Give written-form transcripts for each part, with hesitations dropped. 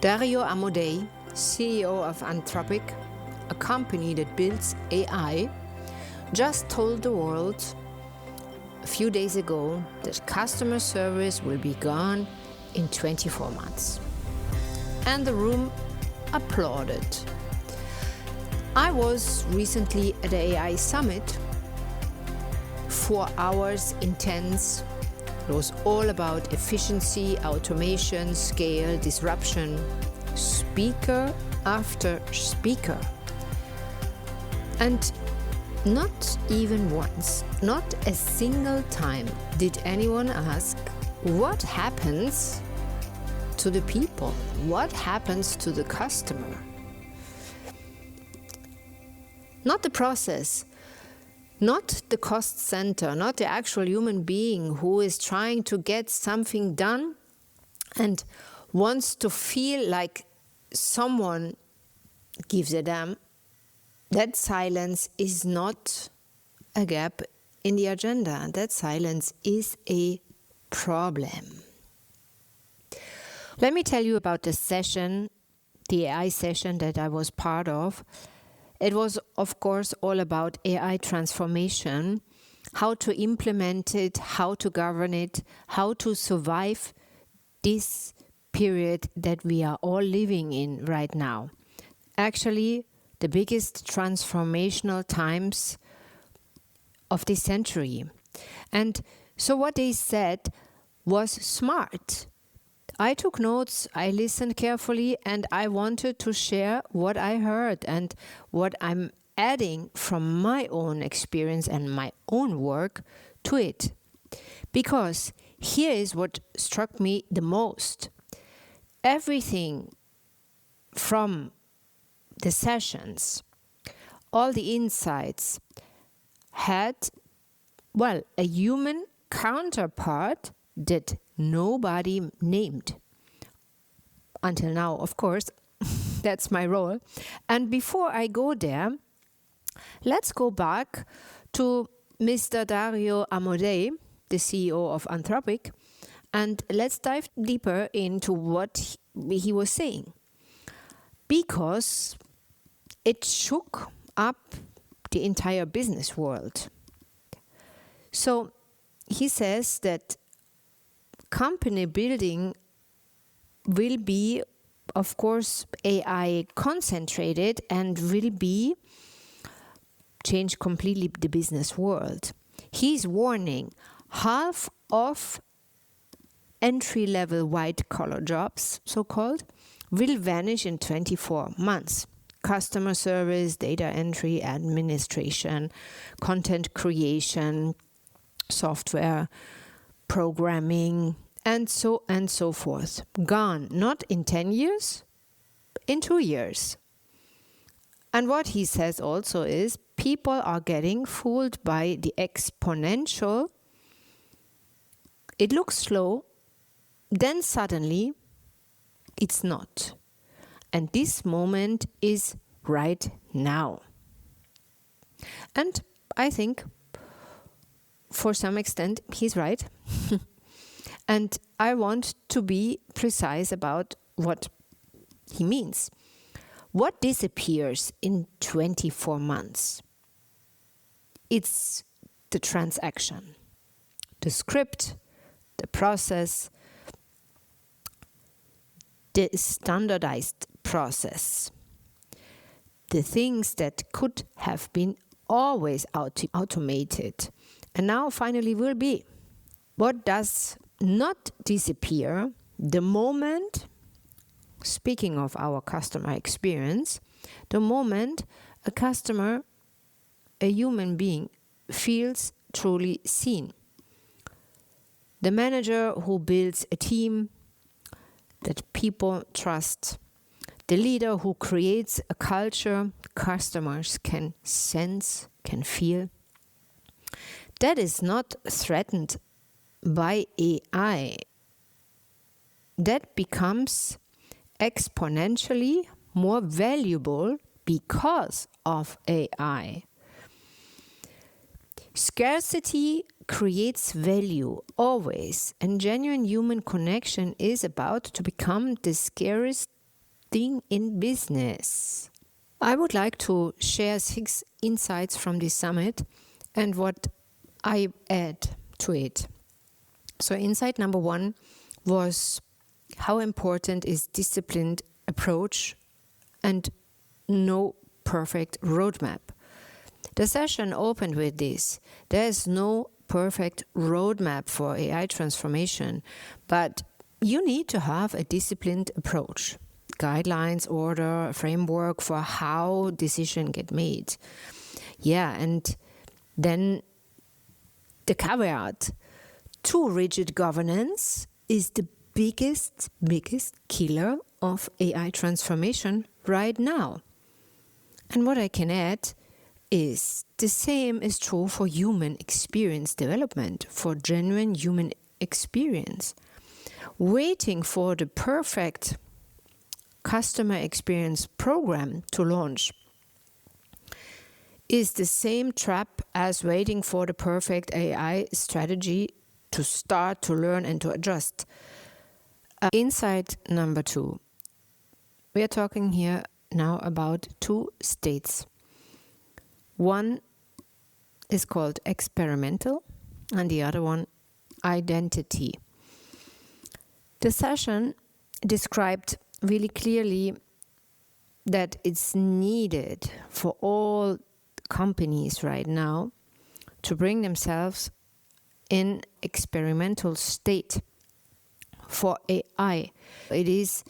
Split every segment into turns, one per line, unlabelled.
Dario Amodei, CEO of Anthropic, a company that builds AI, just told the world a few days ago that customer service will be gone in 24 months. And the room applauded. I was recently at the AI Summit. 4 hours intense. It was all about efficiency, automation, scale, disruption. Speaker after speaker. And not even once, not a single time did anyone ask what happens to the people, what happens to the customer. Not the process, not the cost center, not the actual human being who is trying to get something done and wants to feel like someone gives a damn. That silence is not a gap in the agenda. That silence is a problem. Let me tell you about the session, the AI session that I was part of. It was, of course, all about AI transformation, how to implement it, how to govern it, how to survive this period that we are all living in right now. Actually, the biggest transformational times of this century. And so what they said was smart. I took notes, I listened carefully, and I wanted to share what I heard and what I'm adding from my own experience and my own work to it. Because here is what struck me the most. Everything from the sessions, all the insights had, well, a human counterpart that nobody named. Until now, of course, that's my role. And before I go there, let's go back to Mr. Dario Amodei, the CEO of Anthropic, and let's dive deeper into what he was saying. Because it shook up the entire business world. So he says that company building will be, of course, AI concentrated and will be change completely the business world. He's warning half of entry-level white-collar jobs, so-called, will vanish in 24 months. Customer service, data entry, administration, content creation, software, programming, and so forth. Gone, not in 10 years, in 2 years. And what he says also is people are getting fooled by the exponential. It looks slow, then suddenly it's not. And this moment is right now. And I think, for some extent, he's right. And I want to be precise about what he means. What disappears in 24 months? It's the transaction, the script, the process, the standardized process, the things that could have been always automated and now finally will be. What does not disappear the moment, speaking of our customer experience, the moment a customer, a human being, feels truly seen. The manager who builds a team that people trust, the leader who creates a culture customers can sense, can feel, that is not threatened by AI. That becomes exponentially more valuable because of AI. Scarcity creates value always, and genuine human connection is about to become the scarcest thing in business. I would like to share 6 insights from this summit and what I add to it. So insight number 1 was how important is disciplined approach and no perfect roadmap. The session opened with this. There is no perfect roadmap for AI transformation, but you need to have a disciplined approach, guidelines, order, a framework for how decisions get made. Yeah, and then the caveat, too rigid governance is the biggest killer of AI transformation right now. And what I can add is the same is true for human experience development, for genuine human experience. Waiting for the perfect customer experience program to launch is the same trap as waiting for the perfect AI strategy to start to learn and to adjust. Insight number 2. We are talking here now about 2 states. One is called experimental and the other one identity. The session described really clearly that it's needed for all companies right now to bring themselves in experimental state for AI. It is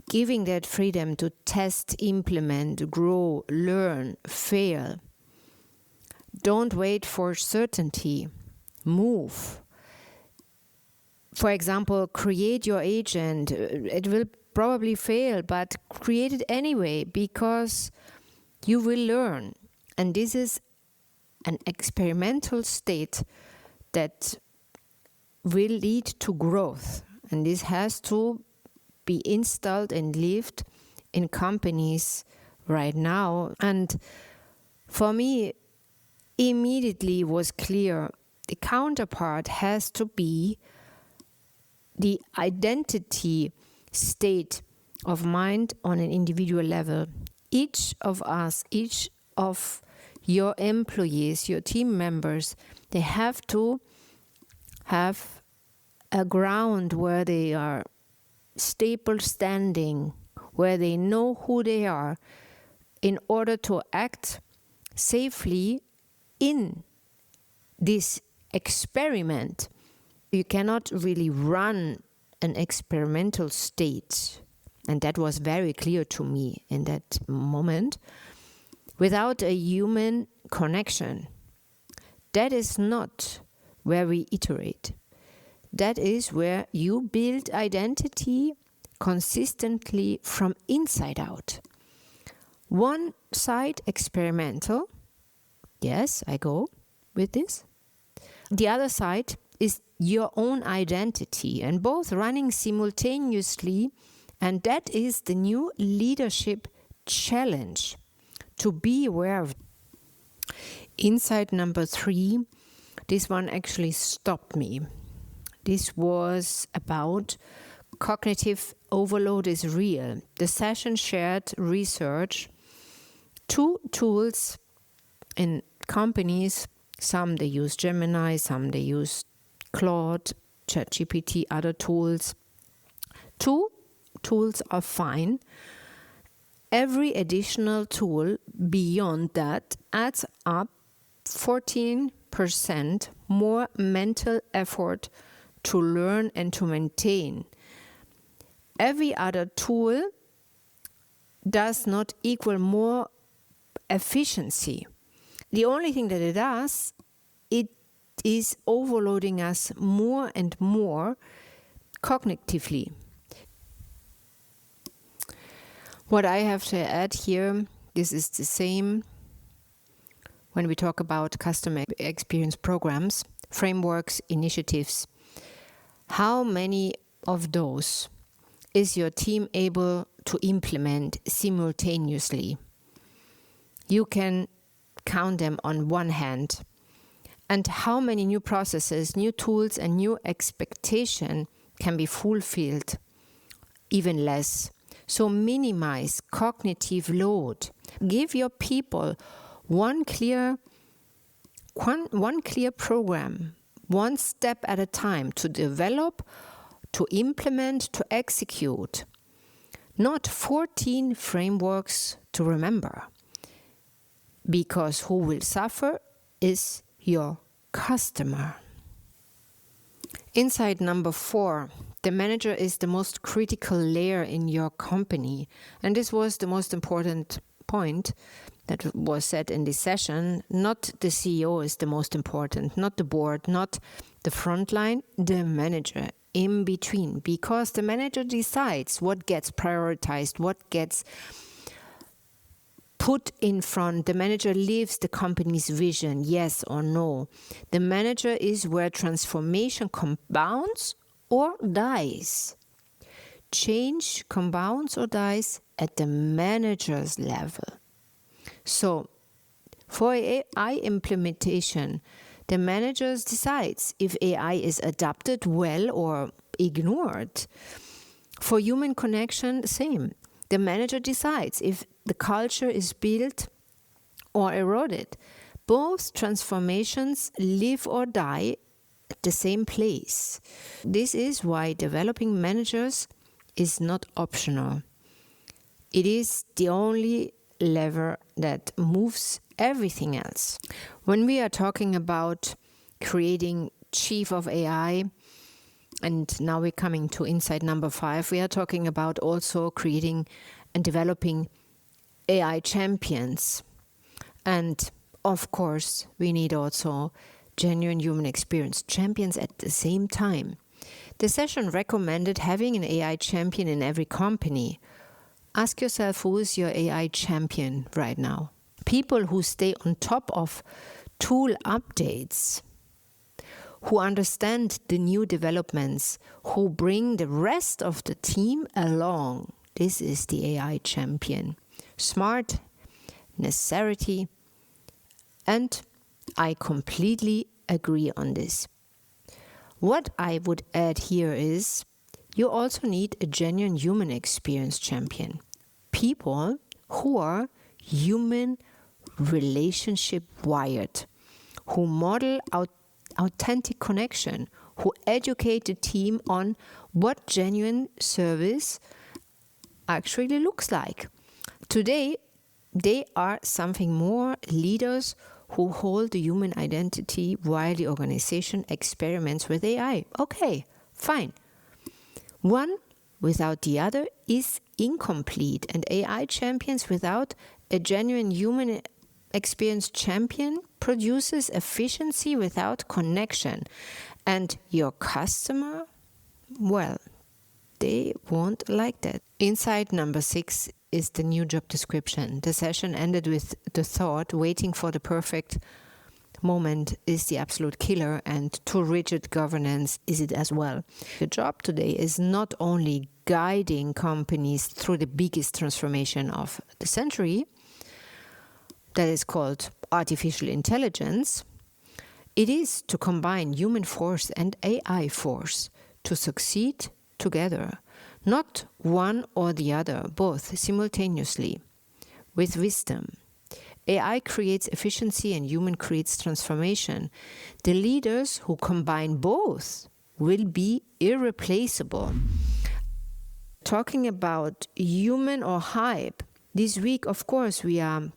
giving that freedom to test, implement, grow, learn, fail. Don't wait for certainty. Move. For example, create your agent. It will probably fail, but create it anyway because you will learn. And this is an experimental state that will lead to growth. And this has to be installed and lived in companies right now. And for me, immediately was clear the counterpart has to be the identity state of mind on an individual level. Each of us, each of your employees, your team members, they have to have a ground where they are stable standing, where they know who they are in order to act safely in this experiment. You cannot really run an experimental state, and that was very clear to me in that moment, without a human connection. That is not where we iterate. That is where you build identity consistently from inside out. One side experimental, yes, I go with this. The other side is your own identity, and both running simultaneously, and that is the new leadership challenge to be aware of. Insight number 3, this one actually stopped me. This was about cognitive overload is real. The session shared research, 2 tools in companies. Some they use Gemini, some they use Claude, ChatGPT, other tools. 2 tools are fine. Every additional tool beyond that adds up 14% more mental effort to learn and to maintain. Every other tool does not equal more efficiency. The only thing that it does, it is overloading us more and more cognitively. What I have to add here, this is the same when we talk about customer experience programs, frameworks, initiatives. How many of those is your team able to implement simultaneously? You can count them on one hand. And how many new processes, new tools, and new expectation can be fulfilled? Even less. So minimize cognitive load. Give your people one clear program, one step at a time to develop, to implement, to execute. Not 14 frameworks to remember. Because who will suffer is your customer. Insight number 4. The manager is the most critical layer in your company. And this was the most important point that was said in this session. Not the CEO is the most important, not the board, not the front line, the manager in between. Because the manager decides what gets prioritized, what gets put in front. The manager lives the company's vision, yes or no. The manager is where transformation compounds or dies. Change compounds or dies at the manager's level. So, for AI implementation, the manager decides if AI is adopted well or ignored. For human connection, same. The manager decides if the culture is built or eroded. Both transformations live or die at the same place. This is why developing managers is not optional. It is the only lever that moves everything else. When we are talking about creating chief of AI, and now we're coming to insight number 5, we are talking about also creating and developing AI champions. And of course, we need also genuine human experience champions at the same time. The session recommended having an AI champion in every company. Ask yourself, who is your AI champion right now? People who stay on top of tool updates, who understand the new developments, who bring the rest of the team along. This is the AI champion. Smart, necessity, and I completely agree on this. What I would add here is you also need a genuine human experience champion. People who are human relationship wired, who model authentic connection, who educate the team on what genuine service actually looks like. Today, they are something more, leaders who hold the human identity while the organization experiments with AI. Okay, fine. One without the other is incomplete, and AI champions without a genuine human experience champion produces efficiency without connection. And your customer, well, they won't like that. Insight number 6 is the new job description. The session ended with the thought, waiting for the perfect moment is the absolute killer, and too rigid governance is it as well. The job today is not only guiding companies through the biggest transformation of the century, that is called artificial intelligence. It is to combine human force and AI force to succeed together, not one or the other, both simultaneously, with wisdom. AI creates efficiency and human creates transformation. The leaders who combine both will be irreplaceable. Talking about human or hype, this week, of course, we are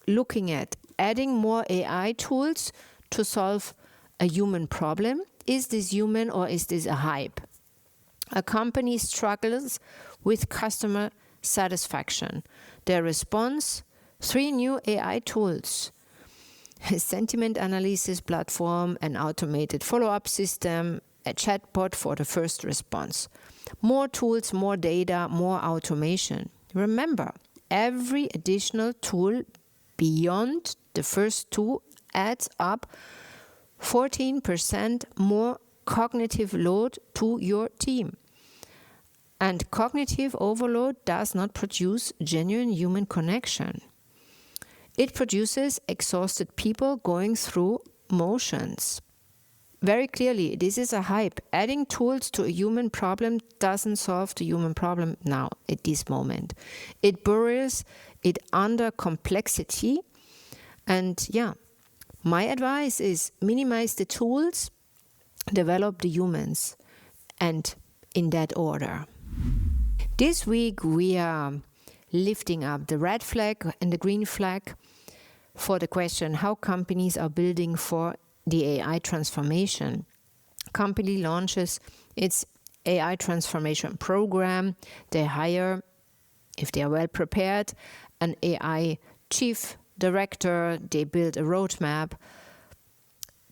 looking at adding more AI tools to solve a human problem. Is this human or is this a hype? A company struggles with customer satisfaction. Their response, 3 new AI tools. A sentiment analysis platform, an automated follow-up system, a chatbot for the first response. More tools, more data, more automation. Remember, every additional tool beyond the first 2 adds up 14% more cognitive load to your team. And cognitive overload does not produce genuine human connection. It produces exhausted people going through motions. very clearly, this is a hype. Adding tools to a human problem doesn't solve the human problem now, at this moment. It buries it under complexity. And yeah, my advice is minimize the tools, develop the humans, and in that order. This week we are lifting up the red flag and the green flag for the question how companies are building for the AI transformation. Company launches its AI transformation program. They hire, if they are well prepared, an AI chief director. They build a roadmap.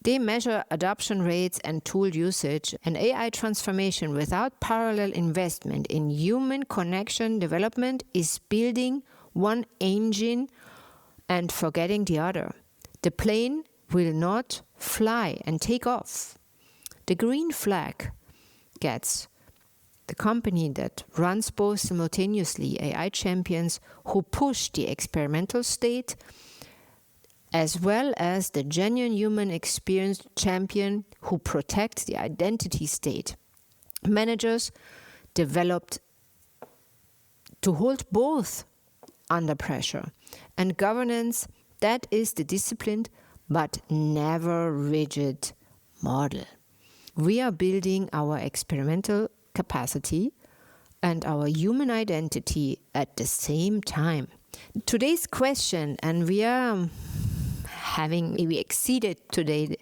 They measure adoption rates and tool usage. An AI transformation without parallel investment in human connection development is building one engine and forgetting the other. The plane will not fly and take off. The green flag gets the company that runs both simultaneously AI champions who push the experimental state, as well as the genuine human experience champion who protects the identity state. Managers developed to hold both under pressure. And governance, that is the disciplined but never rigid model. We are building our experimental capacity and our human identity at the same time. Today's question, and we exceeded today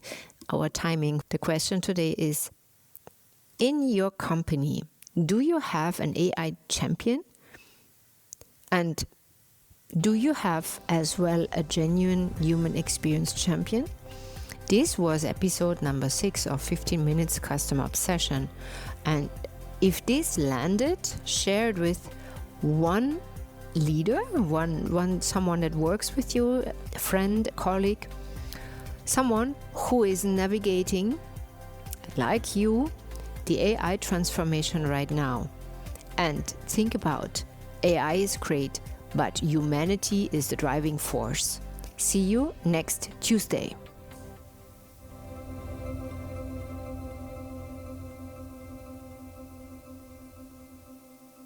our timing. The question today is, in your company, do you have an AI champion? And do you have as well a genuine human experience champion? This was episode number 6 of 15 Minutes Customer Obsession. And if this landed, share it with one leader, someone that works with you, a friend, a colleague, someone who is navigating, like you, the AI transformation right now. And think about, AI is great, but humanity is the driving force. See you next Tuesday.